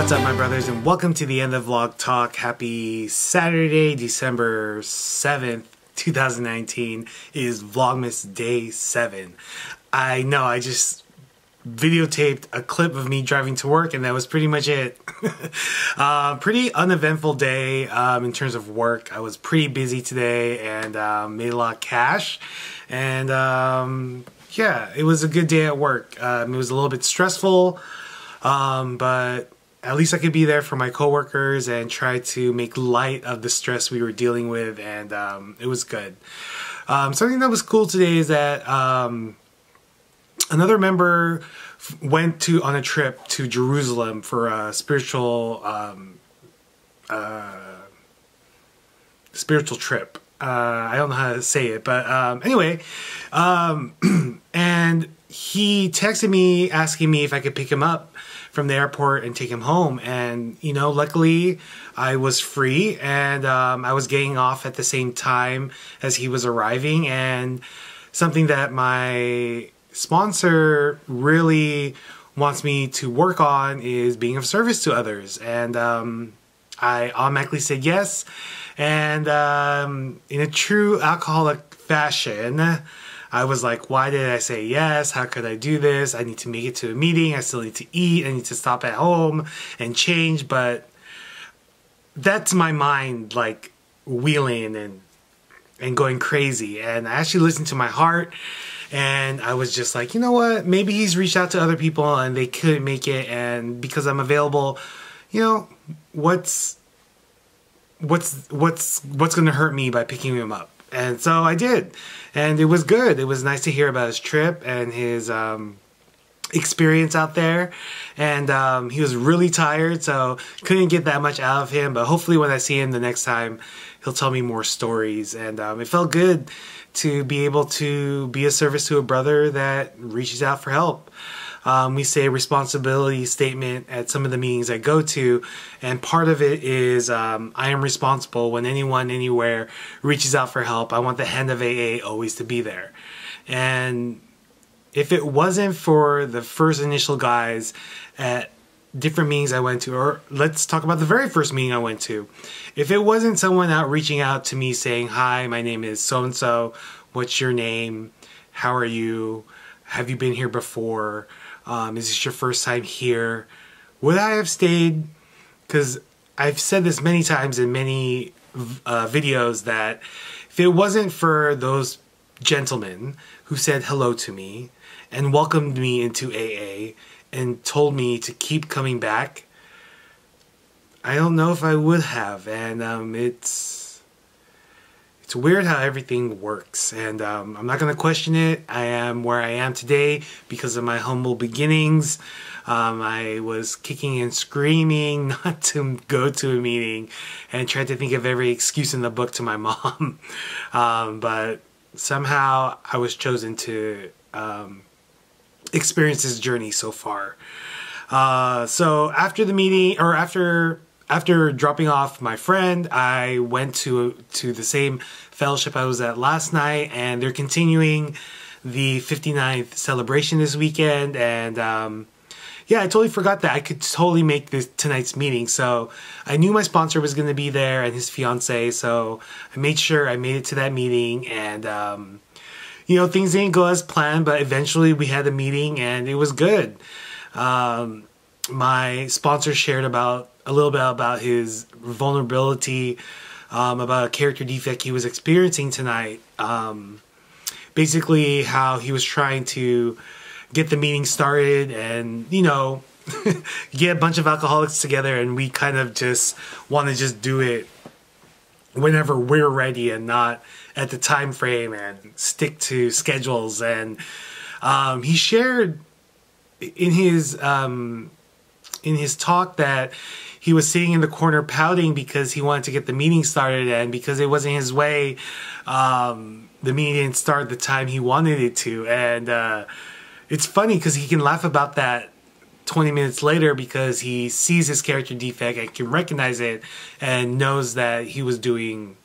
What's up, my brothers, and welcome to the End of Vlog Talk. Happy Saturday, December 7th, 2019. It is Vlogmas Day 7. I know, I just videotaped a clip of me driving to work, and that was pretty much it. Pretty uneventful day in terms of work. I was pretty busy today and made a lot of cash. And yeah, it was a good day at work. It was a little bit stressful, but at least I could be there for my coworkers and try to make light of the stress we were dealing with, and it was good. Something that was cool today is that another member went on a trip to Jerusalem for a spiritual trip. I don't know how to say it, but anyway, and he texted me asking me if I could pick him up from the airport and take him home. And you know, luckily I was free, and I was getting off at the same time as he was arriving. And something that my sponsor really wants me to work on is being of service to others, and I automatically said yes. And in a true alcoholic fashion, I was like, why did I say yes? How could I do this? I need to make it to a meeting. I still need to eat. I need to stop at home and change. But that's my mind like wheeling and going crazy. And I actually listened to my heart, and I was just like, you know what? Maybe he's reached out to other people and they couldn't make it. And because I'm available, you know, what's going to hurt me by picking him up? And so I did, and it was good. It was nice to hear about his trip and his experience out there. And he was really tired, so couldn't get that much out of him. But hopefully when I see him the next time, he'll tell me more stories. And it felt good to be able to be a service to a brother that reaches out for help. We say a responsibility statement at some of the meetings I go to, and part of it is I am responsible when anyone, anywhere reaches out for help. I want the hand of AA always to be there. And if it wasn't for the first initial guys at different meetings I went to, or let's talk about the very first meeting I went to, if it wasn't someone reaching out to me saying, hi, my name is so-and-so, what's your name, how are you, have you been here before, is this your first time here? Would I have stayed? Because I've said this many times in many videos that if it wasn't for those gentlemen who said hello to me and welcomed me into AA and told me to keep coming back, I don't know if I would have. And it's weird how everything works, and I'm not going to question it. I am where I am today because of my humble beginnings. I was kicking and screaming not to go to a meeting and tried to think of every excuse in the book to my mom. But somehow I was chosen to experience this journey so far. So after the meeting, or after dropping off my friend, I went to the same fellowship I was at last night, and they're continuing the 59th celebration this weekend. And yeah, I totally forgot that I could totally make tonight's meeting. So I knew my sponsor was going to be there and his fiance, so I made sure I made it to that meeting. And you know, things didn't go as planned, but eventually we had a meeting and it was good. My sponsor shared a little bit about his vulnerability, about a character defect he was experiencing tonight. Basically how he was trying to get the meeting started and, you know, get a bunch of alcoholics together, and we kind of just want to just do it whenever we're ready and not at the time frame and stick to schedules. And he shared in his talk that he was sitting in the corner pouting because he wanted to get the meeting started, and because it wasn't his way, the meeting didn't start the time he wanted it to. And it's funny because he can laugh about that 20 minutes later because he sees his character defect and can recognize it and knows that he was doing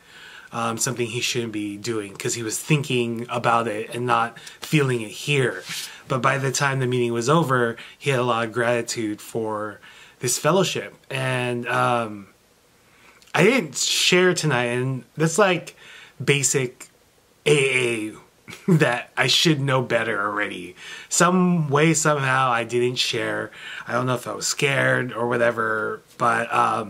something he shouldn't be doing because he was thinking about it and not feeling it here. But by the time the meeting was over, he had a lot of gratitude for this fellowship. And I didn't share tonight, and that's like basic AA that I should know better already. Some way, somehow, I didn't share. I don't know if I was scared or whatever, but I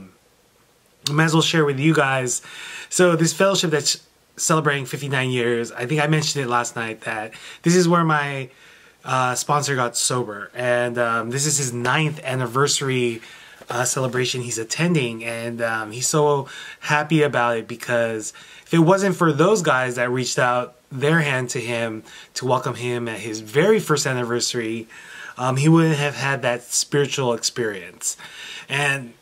might as well share with you guys. So this fellowship that's celebrating 59 years, I think I mentioned it last night, that this is where my sponsor got sober. And this is his 9th anniversary celebration he's attending, and he's so happy about it, because if it wasn't for those guys that reached out their hand to him to welcome him at his very first anniversary, he wouldn't have had that spiritual experience. And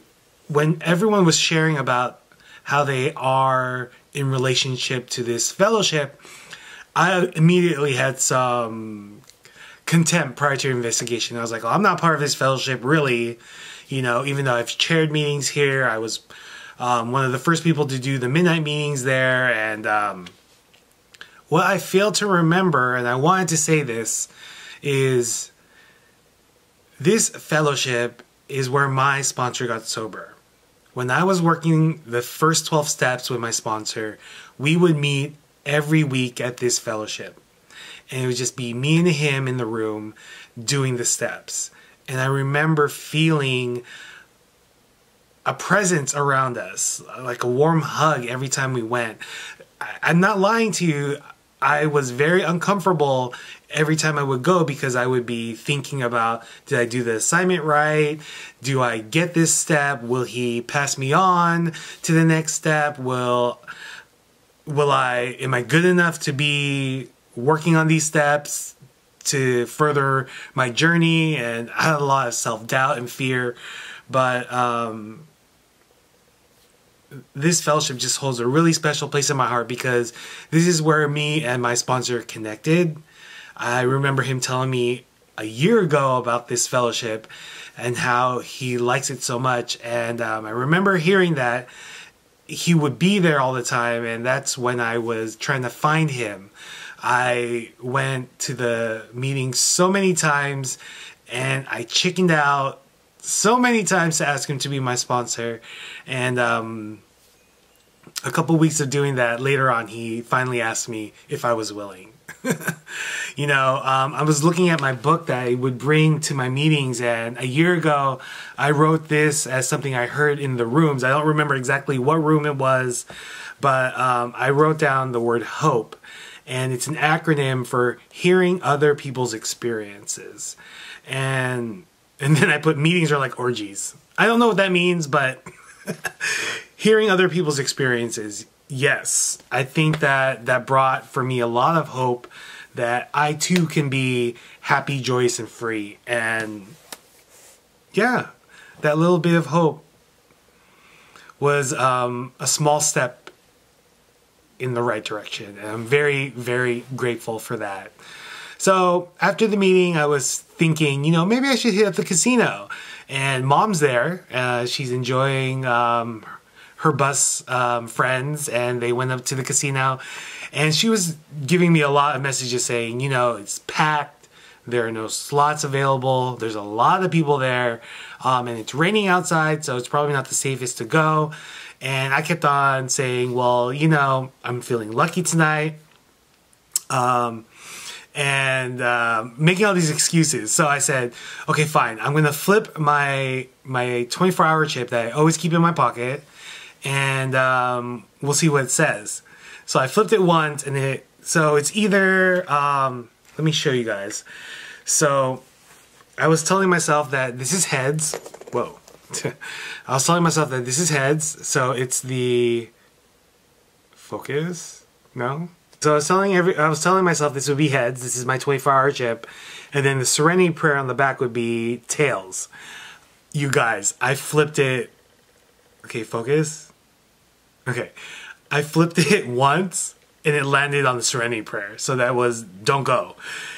when everyone was sharing about how they are in relationship to this fellowship, I immediately had some contempt prior to investigation. I was like, oh, I'm not part of this fellowship, really. You know, even though I've chaired meetings here, I was one of the first people to do the midnight meetings there. And what I failed to remember, and I wanted to say this, is this fellowship is where my sponsor got sober. When I was working the first 12 steps with my sponsor, we would meet every week at this fellowship. And it would just be me and him in the room doing the steps. And I remember feeling a presence around us, like a warm hug every time we went. I'm not lying to you. I was very uncomfortable every time I would go, because I would be thinking about, did I do the assignment right? Do I get this step? Will he pass me on to the next step? Am I good enough to be working on these steps to further my journey? And I had a lot of self-doubt and fear, but this fellowship just holds a really special place in my heart, because this is where me and my sponsor connected. I remember him telling me a year ago about this fellowship and how he likes it so much, and I remember hearing that he would be there all the time, and that's when I was trying to find him. I went to the meeting so many times, and I chickened out so many times to ask him to be my sponsor. And a couple weeks of doing that, later on, he finally asked me if I was willing. You know, I was looking at my book that I would bring to my meetings, and a year ago, I wrote this as something I heard in the rooms. I don't remember exactly what room it was, but I wrote down the word hope. And it's an acronym for hearing other people's experiences. And then I put meetings are like orgies. I don't know what that means, but hearing other people's experiences, yes. I think that brought for me a lot of hope that I too can be happy, joyous, and free. And yeah, that little bit of hope was a small step in the right direction. And I'm very, very grateful for that. So after the meeting, I was thinking, you know, maybe I should hit up the casino. And Mom's there. She's enjoying her bus friends, and they went up to the casino. And she was giving me a lot of messages saying, you know, it's packed. There are no slots available. There's a lot of people there. And it's raining outside, so it's probably not the safest to go. And I kept on saying, well, you know, I'm feeling lucky tonight. Making all these excuses. So I said, okay, fine. I'm going to flip my 24-hour chip that I always keep in my pocket, and we'll see what it says. So I flipped it once, and it's either, let me show you guys. So I was telling myself that this is heads. Whoa. I was telling myself that this is heads, so it's the focus. No. So I was telling myself this would be heads. This is my 24-hour chip, and then the Serenity Prayer on the back would be tails. You guys, I flipped it. Okay, focus. Okay, I flipped it once, and it landed on the Serenity Prayer. So that was don't go.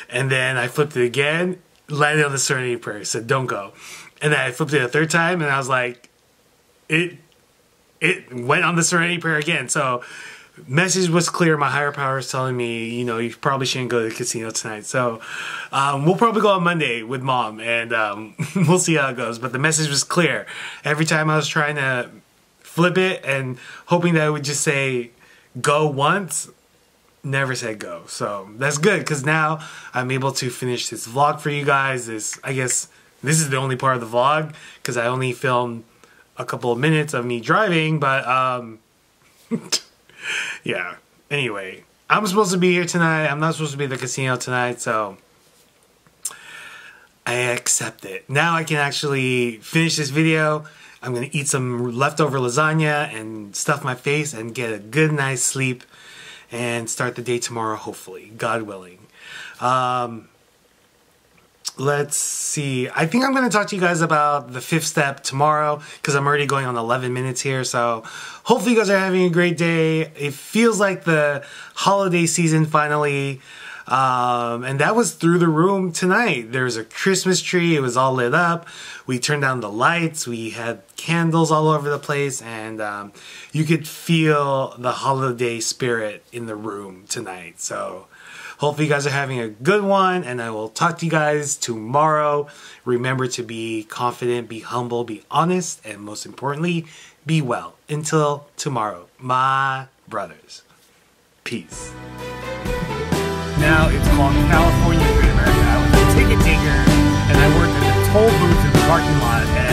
And then I flipped it again, landed on the Serenity Prayer. Said don't go. And then I flipped it a third time, and I was like, it went on the Serenity Prayer again. So message was clear. My higher power is telling me, you know, you probably shouldn't go to the casino tonight. So we'll probably go on Monday with Mom, and we'll see how it goes. But the message was clear. Every time I was trying to flip it and hoping that it would just say go once, never said go. So that's good, because now I'm able to finish this vlog for you guys. I guess this is the only part of the vlog, because I only filmed a couple of minutes of me driving, but yeah. Anyway, I'm supposed to be here tonight. I'm not supposed to be at the casino tonight, so I accept it. Now I can actually finish this video. I'm gonna eat some leftover lasagna and stuff my face and get a good night's sleep and start the day tomorrow, hopefully, God willing. Let's see. I think I'm going to talk to you guys about the 5th step tomorrow, because I'm already going on 11 minutes here. So hopefully you guys are having a great day. It feels like the holiday season finally. And that was through the room tonight. There was a Christmas tree. It was all lit up. We turned down the lights. We had candles all over the place. And you could feel the holiday spirit in the room tonight. So hopefully you guys are having a good one, and I will talk to you guys tomorrow. Remember to be confident, be humble, be honest, and most importantly, be well. Until tomorrow, my brothers. Peace. Now it's called California Great America. I was a ticket taker, and I worked at the toll booth in the parking lot.